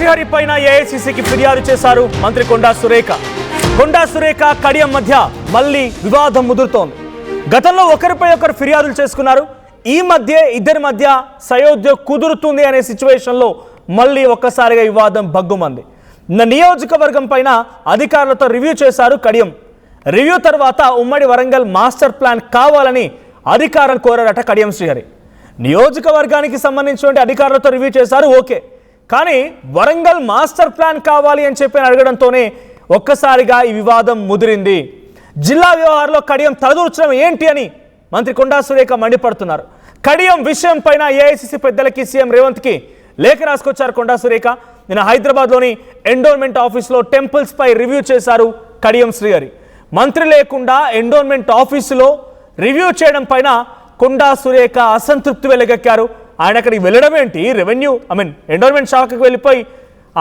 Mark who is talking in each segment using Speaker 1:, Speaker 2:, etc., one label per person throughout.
Speaker 1: శ్రీహరి పైన ఏఐసీసీకి ఫిర్యాదు చేశారు మంత్రి కొండా సురేఖ. కొండా సురేఖ కడియం మధ్య మళ్ళీ వివాదం ముదురుతోంది. గతంలో ఒకరిపై ఒకరు ఫిర్యాదులు చేసుకున్నారు. ఈ మధ్య ఇద్దరి మధ్య సయోధ్య కుదురుతుంది అనే సిచ్యువేషన్లో మళ్ళీ ఒక్కసారిగా వివాదం భగ్గుమంది. నియోజకవర్గం పైన అధికారులతో రివ్యూ చేశారు కడియం. రివ్యూ తర్వాత ఉమ్మడి వరంగల్ మాస్టర్ ప్లాన్ కావాలని అధికారులు కోరారట కడియం శ్రీహరి. నియోజకవర్గానికి సంబంధించిన అధికారులతో రివ్యూ చేశారు, ఓకే. కానీ వరంగల్ మాస్టర్ ప్లాన్ కావాలి అని చెప్పి అడగడంతోనే ఒక్కసారిగా ఈ వివాదం ముదిరింది. జిల్లా వ్యవహారంలో కడియం తలదూర్చడం ఏంటి అని మంత్రి కొండా సురేఖ మండిపడుతున్నారు. కడియం విషయం పైన ఏఐసీసీ పెద్దలకి సీఎం రేవంత్కి లేఖ రాసుకొచ్చారు కొండా సురేఖ. నిన్న హైదరాబాద్లోని ఎండోన్మెంట్ ఆఫీసులో టెంపుల్స్ పై రివ్యూ చేశారు కడియం శ్రీహరి. మంత్రి లేకుండా ఎండోన్మెంట్ ఆఫీసులో రివ్యూ చేయడం పైన కొండా సురేఖ అసంతృప్తి వెలగక్కారు. ఆయన అక్కడికి వెళ్ళడం ఏంటి, ఎండోన్మెంట్ శాఖకు వెళ్ళిపోయి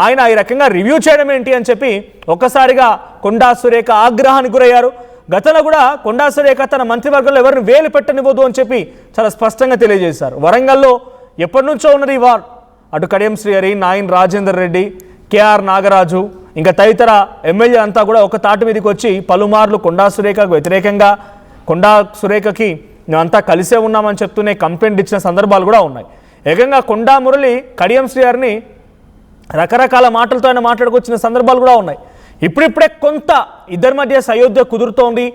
Speaker 1: ఆయన ఈ రకంగా రివ్యూ చేయడం ఏంటి అని చెప్పి ఒక్కసారిగా కొండా సురేఖ ఆగ్రహానికి గురయ్యారు. గతంలో కూడా కొండా సురేఖ తన మంత్రివర్గంలో ఎవరిని వేలు పెట్టనివ్వదు అని చెప్పి చాలా స్పష్టంగా తెలియజేశారు. వరంగల్లో ఎప్పటి నుంచో ఉన్నది ఈ వార్. అటు కడియం శ్రీహరి, నాయన్ రాజేందర్ రెడ్డి, కేఆర్ నాగరాజు ఇంకా తదితర ఎమ్మెల్యే అంతా కూడా ఒక తాటి మీదకి వచ్చి పలుమార్లు కొండా సురేఖకు వ్యతిరేకంగా, కొండా సురేఖకి మేమంతా కలిసే ఉన్నామని చెప్తూనే కంప్లైంట్ ఇచ్చిన సందర్భాలు కూడా ఉన్నాయి. ఏకంగా కొండా మురళి కడియం శ్రీహరిని రకరకాల మాటలతో ఆయన మాట్లాడుకొచ్చిన సందర్భాలు కూడా ఉన్నాయి. ఇప్పుడిప్పుడే కొంత ఇద్దరి మధ్య సయోధ్య కుదురుతోంది,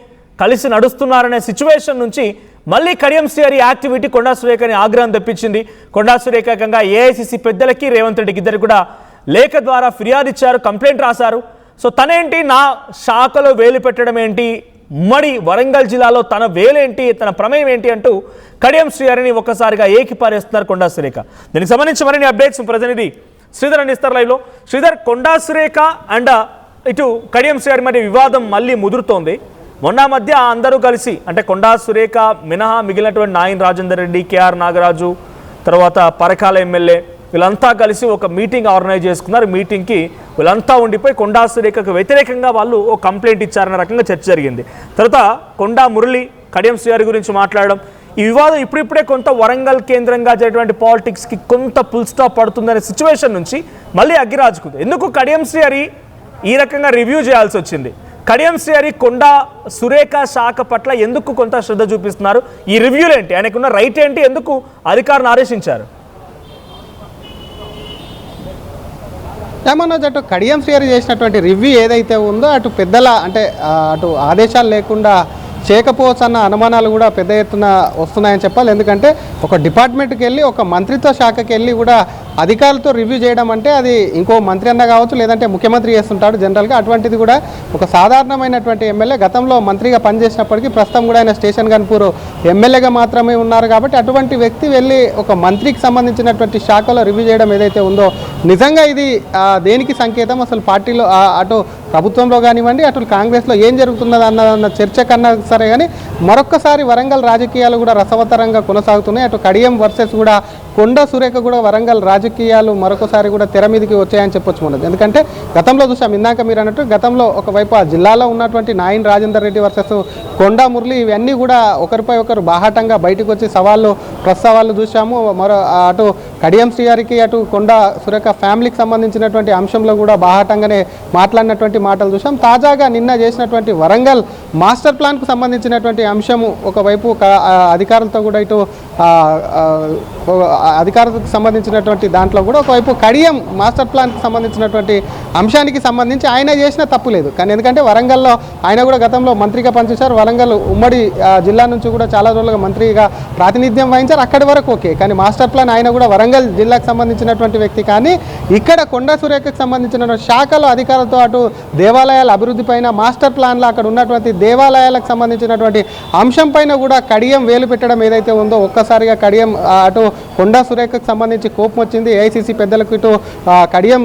Speaker 1: కలిసి నడుస్తున్నారనే సిచ్యువేషన్ నుంచి మళ్ళీ కడియం శ్రీహరి యాక్టివిటీ కొండా సురేఖని ఆగ్రహం తెప్పించింది. కొండా సురేఖ ఏకంగా ఏఐసీసీ పెద్దలకి రేవంత్ రెడ్డికి ఇద్దరు కూడా లేఖ ద్వారా ఫిర్యాదు ఇచ్చారు, కంప్లైంట్ రాశారు. సో తనేంటి నా శాఖలో వేలు పెట్టడం ఏంటి, ఉమ్మడి వరంగల్ జిల్లాలో తన వేలేంటి, తన ప్రమేయం ఏంటి అంటూ కడియం శ్రీహరిని ఒక్కసారిగా ఏకిపారేస్తున్నారు కొండా సురేఖ. దీనికి సంబంధించి మరిన్ని అప్డేట్స్ ప్రతినిధి శ్రీధర్ అందిస్తారు లైవ్లో. శ్రీధర్, కొండా సురేఖ అండ్ ఇటు కడియం శ్రీహరి మధ్య వివాదం మళ్ళీ ముదురుతోంది. మొన్న మధ్య అందరూ కలిసి అంటే కొండా సురేఖ మినహా మిగిలినటువంటి నాయన్ రాజేందర్ రెడ్డి, కేఆర్ నాగరాజు, తర్వాత పరకాల ఎమ్మెల్యే వీళ్ళంతా కలిసి ఒక మీటింగ్ ఆర్గనైజ్ చేసుకున్నారు. మీటింగ్కి వీళ్ళంతా ఉండిపోయి కొండా సురేఖకు వ్యతిరేకంగా వాళ్ళు ఒక కంప్లైంట్ ఇచ్చారన్న రకంగా చర్చ జరిగింది. తర్వాత కొండా మురళి కడియం శ్రీహరి గురించి మాట్లాడడం, ఈ వివాదం ఇప్పుడిప్పుడే కొంత వరంగల్ కేంద్రంగా జరిగినటువంటి పాలిటిక్స్కి కొంత ఫుల్ స్టాప్ పడుతుందనే సిచ్యువేషన్ నుంచి మళ్ళీ అగ్గిరాజుకుంది. ఎందుకు కడియం శ్రీహరి ఈ రకంగా రివ్యూ చేయాల్సి వచ్చింది? కడియం శ్రీహరి కొండా సురేఖ శాఖ పట్ల ఎందుకు కొంత శ్రద్ధ చూపిస్తున్నారు? ఈ రివ్యూలు ఏంటి, ఆయనకున్న రైట్ ఏంటి, ఎందుకు అధికారులను ఆదేశించారు?
Speaker 2: ఏమన్నా అటు కడియం శ్రీహరి చేసినటువంటి రివ్యూ ఏదైతే ఉందో అటు పెద్దల అంటే అటు ఆదేశాలు లేకుండా చేయకపోవచ్చు అన్న అనుమానాలు కూడా పెద్ద ఎత్తున వస్తున్నాయని చెప్పాలి. ఎందుకంటే ఒక డిపార్ట్మెంట్కి వెళ్ళి ఒక మంత్రిత్వ శాఖకి వెళ్ళి కూడా అధికారులతో రివ్యూ చేయడం అంటే అది ఇంకో మంత్రి అన్న కావచ్చు, లేదంటే ముఖ్యమంత్రి చేస్తుంటాడు జనరల్గా. అటువంటిది కూడా ఒక సాధారణమైనటువంటి ఎమ్మెల్యే, గతంలో మంత్రిగా పనిచేసినప్పటికీ ప్రస్తుతం కూడా ఆయన స్టేషన్ గన్పూర్ ఎమ్మెల్యేగా మాత్రమే ఉన్నారు. కాబట్టి అటువంటి వ్యక్తి వెళ్ళి ఒక మంత్రికి సంబంధించినటువంటి శాఖలో రివ్యూ చేయడం ఏదైతే ఉందో నిజంగా ఇది దేనికి సంకేతం? అసలు పార్టీలో అటు ప్రభుత్వంలో కానివ్వండి, అటు కాంగ్రెస్లో ఏం జరుగుతున్నది అన్న చర్చ కన్నా సరే కానీ మరొక్కసారి వరంగల్ రాజకీయాలు కూడా రసవత్తరంగా కొనసాగుతున్నాయి. అటు కడియం వర్సెస్ కూడా కొండా సురేఖ కూడా వరంగల్ రాజకీయాలు మరొకసారి కూడా తెర మీదకి వచ్చాయని చెప్పొచ్చు మనది. ఎందుకంటే గతంలో చూసాం, ఇందాక మీరు అన్నట్టు గతంలో ఒకవైపు ఆ జిల్లాలో ఉన్నటువంటి నాయన్ రాజేందర్ రెడ్డి వర్సెస్ కొండా మురళి ఇవన్నీ కూడా ఒకరిపై ఒకరు బాహాటంగా బయటకు వచ్చి ప్రస్తావాళ్ళు చూసాము. అటు కడియం శ్రీహరికి అటు కొండా సురేఖ ఫ్యామిలీకి సంబంధించినటువంటి అంశంలో కూడా బాహాటంగానే మాట్లాడినటువంటి మాటలు చూసాం. తాజాగా నిన్న చేసినటువంటి వరంగల్ మాస్టర్ ప్లాన్కు సంబంధించినటువంటి అంశము ఒకవైపు అధికారులతో కూడా ఇటు అధికారులకు సంబంధించినటువంటి దాంట్లో కూడా ఒకవైపు కడియం మాస్టర్ ప్లాన్కి సంబంధించినటువంటి అంశానికి సంబంధించి ఆయన చేసిన తప్పు లేదు. కానీ ఎందుకంటే వరంగల్లో ఆయన కూడా గతంలో మంత్రిగా పనిచేశారు. వరంగల్ ఉమ్మడి జిల్లా నుంచి కూడా చాలా రోజులుగా మంత్రిగా ప్రాతినిధ్యం వహించారు. అక్కడి వరకు ఓకే. కానీ మాస్టర్ ప్లాన్ ఆయన కూడా వరంగల్ జిల్లాకు సంబంధించినటువంటి వ్యక్తి. కానీ ఇక్కడ కొండా సురేఖకు సంబంధించిన శాఖలో అధికారులతో అటు దేవాలయాల అభివృద్ధి పైన మాస్టర్ ప్లాన్లో అక్కడ ఉన్నటువంటి దేవాలయాలకు సంబంధించినటువంటి అంశం పైన కూడా కడియం వేలు పెట్టడం ఏదైతే ఉందో ఒక్కసారిగా కడియం అటు కొండా సురేఖకు సంబంధించి కోపం వచ్చింది. ఏఐసీసీ పెద్దలకు ఇటు కడియం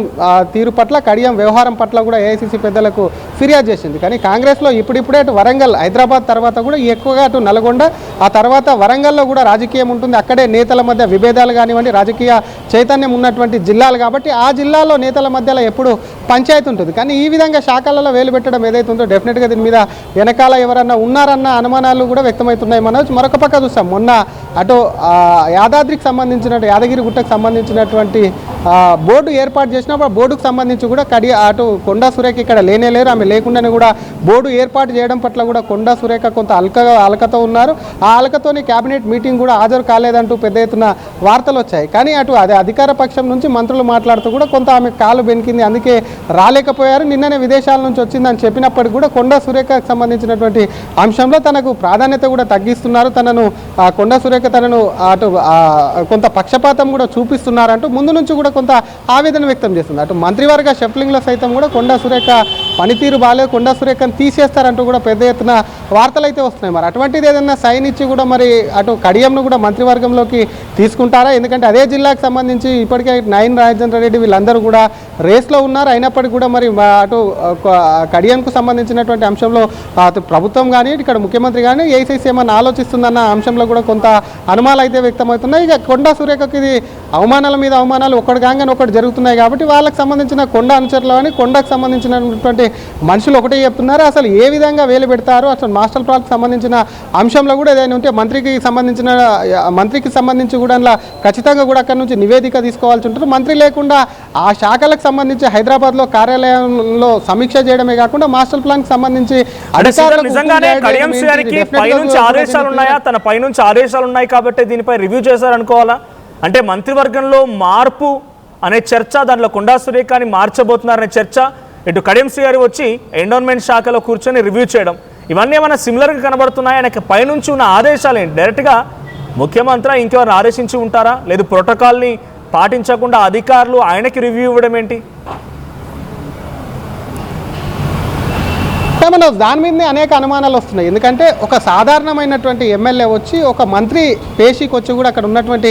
Speaker 2: తీరు పట్ల, కడియం వ్యవహారం పట్ల కూడా ఏఐసీసీ పెద్దలకు ఫిర్యాదు చేసింది. కానీ కాంగ్రెస్లో ఇప్పుడిప్పుడే అటు వరంగల్, హైదరాబాద్ తర్వాత కూడా ఎక్కువగా అటు నల్గొండ, ఆ తర్వాత వరంగల్లో కూడా రాజకీయం ఉంటుంది. అక్కడే నేతల మధ్య విభేదాలు కానివ్వండి, రాజకీయ చైతన్యం ఉన్నటువంటి జిల్లాలు కాబట్టి ఆ జిల్లాలో నేతల మధ్యలో ఎప్పుడు పంచాయతీ ఉంటుంది. కానీ ఈ విధంగా శాఖలలో వేలు పెట్టడం ఏదైతే ఉందో డెఫినెట్గా దీని మీద వెనకాల ఎవరన్నా ఉన్నారన్న అనుమానాలు కూడా వ్యక్తమవుతున్నాయి. మనం మరొక పక్క చూస్తాం, మొన్న అటు యాదాద్రికి సంబంధించిన యాదగిరి గుట్టకు సంబంధించినటువంటి బోర్డు ఏర్పాటు చేసినప్పుడు ఆ బోర్డుకు సంబంధించి కూడా అటు కొండా సురేఖ ఇక్కడ లేనేలేరు, ఆమె లేకుండానే కూడా బోర్డు ఏర్పాటు చేయడం పట్ల కూడా కొండా సురేఖ కొంత అలకతో ఉన్నారు. ఆ అలకతోని కేబినెట్ మీటింగ్ కూడా హాజరు కాలేదంటూ పెద్ద ఎత్తున వార్తలు వచ్చాయి. కానీ అటు అదే అధికార పక్షం నుంచి మంత్రులు మాట్లాడుతూ కూడా కొంత ఆమె కాలు బెనికింది, అందుకే రాలేకపోయారు. నిన్ననే విదేశాల నుంచి వచ్చిందని చెప్పినప్పటికీ కూడా కొండా సురేఖకు సంబంధించినటువంటి అంశంలో తనకు ప్రాధాన్యత కూడా తగ్గిస్తున్నారు. కొండా సురేఖ తనను అటు కొంత పక్షపాతం కూడా చూపిస్తున్నారంటూ ముందు నుంచి కూడా కొంత ఆవేదన వ్యక్తం చేస్తుంది. అటు మంత్రివర్గ షఫ్లింగ్లో సైతం కూడా కొండా సురేఖ పనితీరు బాగాలేదు, కొండా సురేఖను తీసేస్తారంటూ కూడా పెద్ద ఎత్తున వార్తలు అయితే వస్తున్నాయి. మరి అటువంటిది ఏదైనా సైన్ ఇచ్చి కూడా మరి అటు కడియంను కూడా మంత్రివర్గంలోకి తీసుకుంటారా? ఎందుకంటే అదే జిల్లాకు సంబంధించి ఇప్పటికే నయన్ రాజేంద్ర రెడ్డి వీళ్ళందరూ కూడా రేస్లో ఉన్నారు. అయినప్పటికీ కూడా మరి అటు కడియంకు సంబంధించినటువంటి అంశంలో అటు ప్రభుత్వం కానీ ఇక్కడ ముఖ్యమంత్రి కానీ ఏఐసీసీ ఏమన్నా ఆలోచిస్తుందన్న అంశంలో కూడా కొంత అనుమానాలు అయితే వ్యక్తమవుతున్నాయి. ఇక కొండా సురేఖకి ఇది అవమానాల మీద అవమానాలు ఒకటి కాగానే ఒకటి జరుగుతున్నాయి కాబట్టి వాళ్ళకి సంబంధించిన కొండ అనుచరులు కానీ కొండకు సంబంధించినటువంటి మనుషులు ఒకటే చెప్తున్నారు. అసలు ఏ విధంగా వేలు పెడతారు, అసలు మాస్టర్ ప్లాన్కి సంబంధించిన అంశంలో కూడా ఏదైనా ఉంటే మంత్రికి సంబంధించి కూడా అలా ఖచ్చితంగా కూడా అక్కడ నుంచి నివేదిక తీసుకోవాల్సి ఉంటుంది. మంత్రి లేకుండా ఆ శాఖలకు సంబంధించి హైదరాబాద్లో కార్యాలయంలో సమీక్ష చేయడమే కాకుండా మాస్టర్ ప్లాన్కి సంబంధించి
Speaker 1: తన పైనుంచి ఆదేశాలు ఉన్నాయి కాబట్టి దీనిపై రివ్యూ చేశారనుకోవాలా? అంటే మంత్రివర్గంలో మార్పు అనే చర్చ, దాంట్లో కొండా సురేఖని మార్చబోతున్నారనే చర్చ, ఇటు కడియం శ్రీ గారు వచ్చి ఎండోన్మెంట్ శాఖలో కూర్చొని రివ్యూ చేయడం, ఇవన్నీ ఏమైనా సిమిలర్గా కనబడుతున్నాయి? ఆయనకి పైనుంచి ఉన్న ఆదేశాలు ఏంటి? డైరెక్ట్గా ముఖ్యమంత్రి ఇంకెవరు ఆదేశించి ఉంటారా? లేదు ప్రోటోకాల్ని పాటించకుండా అధికారులు ఆయనకి రివ్యూ ఇవ్వడం ఏంటి?
Speaker 2: మన దాని మీదనే అనేక అనుమానాలు వస్తున్నాయి. ఎందుకంటే ఒక సాధారణమైనటువంటి ఎమ్మెల్యే వచ్చి ఒక మంత్రి పేషీకి వచ్చి కూడా అక్కడ ఉన్నటువంటి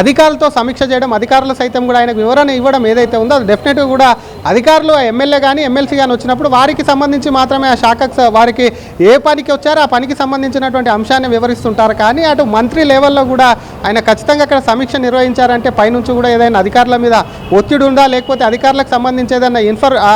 Speaker 2: అధికారులతో సమీక్ష చేయడం, అధికారులు సైతం కూడా ఆయనకు వివరణ ఇవ్వడం ఏదైతే ఉందో అది డెఫినెట్గా కూడా అధికారులు ఎమ్మెల్యే కానీ ఎమ్మెల్సీ కానీ వచ్చినప్పుడు వారికి సంబంధించి మాత్రమే ఆ శాఖకు వారికి ఏ పనికి వచ్చారో ఆ పనికి సంబంధించినటువంటి అంశాన్ని వివరిస్తుంటారు. కానీ అటు మంత్రి లెవెల్లో కూడా ఆయన ఖచ్చితంగా అక్కడ సమీక్ష నిర్వహించారంటే పైనుంచి కూడా ఏదైనా అధికారుల మీద ఒత్తిడి ఉందా, లేకపోతే అధికారులకు సంబంధించి ఏదైనా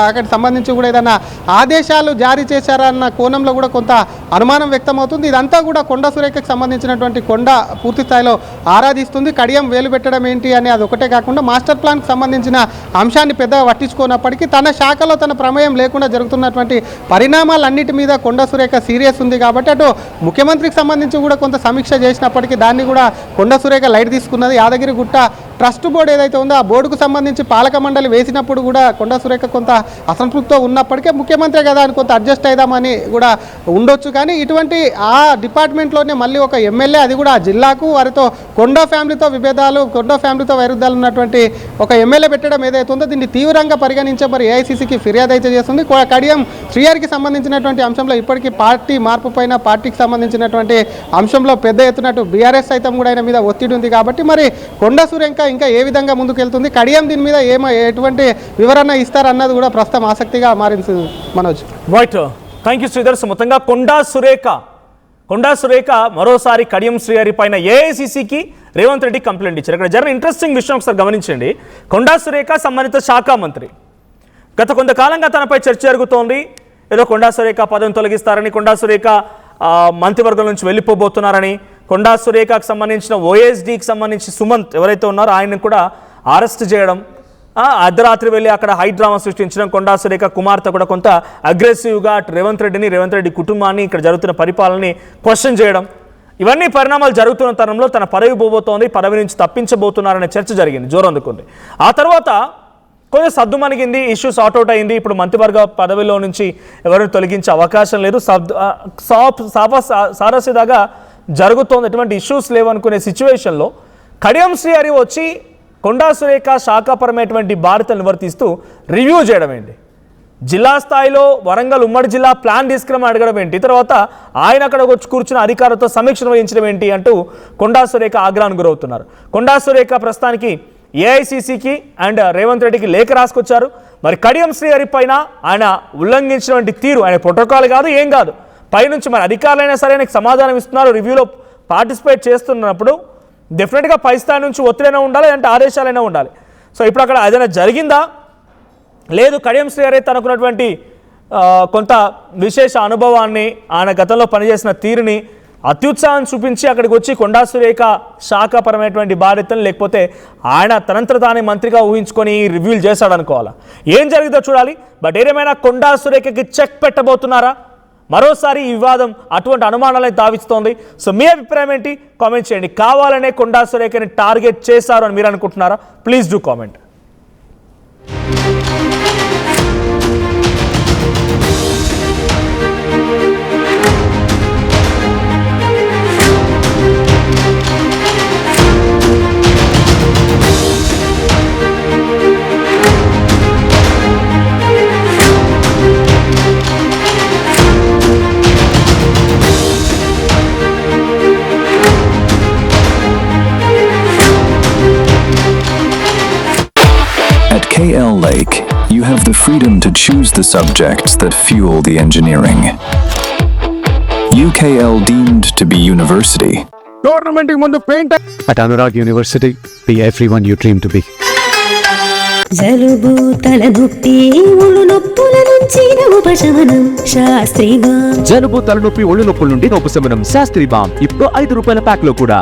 Speaker 2: అక్కడికి సంబంధించి కూడా ఏదైనా ఆదేశాలు జారీ చేశారన్న కోణంలో కూడా కొంత అనుమానం వ్యక్తమవుతుంది. ఇదంతా కూడా కొండా సురేఖకు సంబంధించినటువంటి కొండ పూర్తి స్థాయిలో ఆరాధిస్తుంది. కడియం వేలు పెట్టడం ఏంటి అని అది ఒకటే కాకుండా మాస్టర్ ప్లాన్కి సంబంధించిన అంశాన్ని పెద్దగా పట్టించుకున్నప్పటికీ తన శాఖలో తన ప్రమేయం లేకుండా జరుగుతున్నటువంటి పరిణామాలన్నిటి మీద కొండా సురేఖ సీరియస్ ఉంది. కాబట్టి అటు ముఖ్యమంత్రికి సంబంధించి కూడా కొంత సమీక్ష చేసినప్పటికీ దాన్ని కూడా కొండా సురేఖ లైట్ తీసుకున్నది. యాదగిరి గుట్ట ట్రస్ట్ బోర్డు ఏదైతే ఉందో ఆ బోర్డుకు సంబంధించి పాలక మండలి వేసినప్పుడు కూడా కొండా సురేఖ కొంత అసంతృప్తితో ఉన్నప్పటికీ ముఖ్యమంత్రి కదా అని కొంత అడ్జస్ట్ అయిదామని కూడా ఉండొచ్చు. కానీ ఇటువంటి ఆ డిపార్ట్మెంట్లోనే మళ్ళీ ఒక ఎమ్మెల్యే, అది కూడా ఆ జిల్లాకు వారితో కొండా ఫ్యామిలీతో విభేదాలు, కొండా ఫ్యామిలీతో వైరుధ్యాలు ఉన్నటువంటి ఒక ఎమ్మెల్యే పెట్టడం ఏదైతే ఉందో దీన్ని తీవ్రంగా పరిగణించే మరి ఏఐసీసీకి ఫిర్యాదు అయితే చేస్తుంది. కడియం శ్రీగారికి సంబంధించినటువంటి అంశంలో ఇప్పటికీ పార్టీ మార్పు పైన పార్టీకి సంబంధించినటువంటి అంశంలో పెద్ద ఎత్తునట్టు బీఆర్ఎస్ సైతం కూడా ఆయన మీద ఒత్తిడి ఉంది. కాబట్టి మరి కొండా సురేఖ ఇంకా ఏ విధంగా ముందుకెళ్తుంది, కడియం దీని మీద ఎటువంటి వివరణ ఇస్తారన్నది కూడా ప్రస్తుతం ఆసక్తిగా మారింది. Manoj
Speaker 1: right, thank you Sridhar. మొత్తంగా కొండా సురేఖ మరోసారి కడియం శ్రీహరి పైన ఏఐసీసీకి రేవంత్ రెడ్డి కంప్లైంట్ ఇచ్చారు. ఇక్కడ జరిగిన ఇంట్రెస్టింగ్ విషయం ఒకసారి గమనించండి. కొండా సురేఖ సంబంధిత శాఖ మంత్రి, గత కొంతకాలంగా తనపై చర్చ జరుగుతోంది. ఏదో కొండా సురేఖ పదవిని తొలగిస్తారని, కొండా సురేఖ మంత్రివర్గం నుంచి వెళ్ళిపోబోతున్నారని, కొండా సురేఖకు సంబంధించిన ఓఎస్డీకి సంబంధించి సుమంత్ ఎవరైతే ఉన్నారో ఆయన్ని కూడా అరెస్ట్ చేయడం, అర్ధరాత్రి వెళ్ళి అక్కడ హైడ్రామా సృష్టించడం, కొండా సురేఖ కుమార్తె కూడా కొంత అగ్రెసివ్గా రేవంత్ రెడ్డి కుటుంబాన్ని ఇక్కడ జరుగుతున్న పరిపాలనని క్వశ్చన్ చేయడం, ఇవన్నీ పరిణామాలు జరుగుతున్న తరంలో తన పదవి పోబోతోంది, పదవి నుంచి తప్పించబోతున్నారనే చర్చ జరిగింది, జోరందుకుంది. ఆ తర్వాత కొంచెం సద్దుమణిగింది, ఇష్యూ సార్ట్అవుట్ అయింది. ఇప్పుడు మంత్రివర్గ పదవిలో నుంచి ఎవరిని తొలగించే అవకాశం లేదు, సారసిదాగా జరుగుతోంది, ఎటువంటి ఇష్యూస్ లేవనుకునే సిచ్యువేషన్లో కడియం శ్రీహరి వచ్చి కొండా సురేఖ శాఖాపరమైనటువంటి బాధ్యతలు నివర్తిస్తూ రివ్యూ చేయడం ఏంటి, జిల్లా స్థాయిలో వరంగల్ ఉమ్మడి జిల్లా ప్లాన్ తీసుకురమని అడగడం ఏంటి, తర్వాత ఆయన అక్కడ వచ్చి కూర్చున్న అధికారులతో సమీక్ష నిర్వహించడం ఏంటి అంటూ కొండా సురేఖ ఆగ్రహానికి గురవుతున్నారు. కొండా సురేఖ ప్రస్తుతానికి ఏఐసీసీకి అండ్ రేవంత్ రెడ్డికి లేఖ రాసుకొచ్చారు. మరి కడియం శ్రీహరి పైన ఆయన ఉల్లంఘించినటువంటి తీరు, ఆయన ప్రోటోకాల్ కాదు ఏం కాదు, పైనుంచి మరి అధికారులైనా సరే ఆయనకు సమాధానం ఇస్తున్నారు, రివ్యూలో పార్టిసిపేట్ చేస్తున్నప్పుడు డెఫినెట్గా పై స్థాయి నుంచి ఒత్తిడైనా ఉండాలి, అంటే ఆదేశాలైనా ఉండాలి. సో ఇప్పుడు అక్కడ ఏదైనా జరిగిందా, లేదు కడియం శ్రీహరి తనకున్నటువంటి కొంత విశేష అనుభవాన్ని, ఆయన గతంలో పనిచేసిన తీరుని అత్యుత్సాహం చూపించి అక్కడికి వచ్చి కొండా సురేఖ శాఖపరమైనటువంటి బాధ్యతలు లేకపోతే ఆయన తనంతట తానే మంత్రిగా ఊహించుకొని రివ్యూలు చేశాడు అనుకోవాలా, ఏం జరిగిందో చూడాలి. బట్ ఏదేమైనా కొండా సురేఖకి చెక్ పెట్టబోతున్నారా? మరోసారి ఈ వివాదం అటువంటి అనుమానాలను తావిస్తోంది. సో మీ అభిప్రాయం ఏంటి? కామెంట్ చేయండి. కావాలనే కొండా సురేఖని టార్గెట్ చేశారు అని మీరు అనుకుంటున్నారా? Please do comment.
Speaker 3: At KL Lake, you have the freedom to choose the subjects that fuel the engineering. UKL deemed to be university.
Speaker 2: Tournament ముందు paint
Speaker 4: At Anurag University, be everyone you dream to be.
Speaker 5: జలుబు తలనొప్పి ఒళ్ళు నొప్పుల నుంచి ఉపశమనం శాస్త్రీగా.
Speaker 6: జలుబు తలనొప్పి ఒళ్ళు నొప్పుల నుండి ఉపశమనం శాస్త్రీ బామ్ ఇప్పుడు ₹5 ప్యాక్ లో కూడా.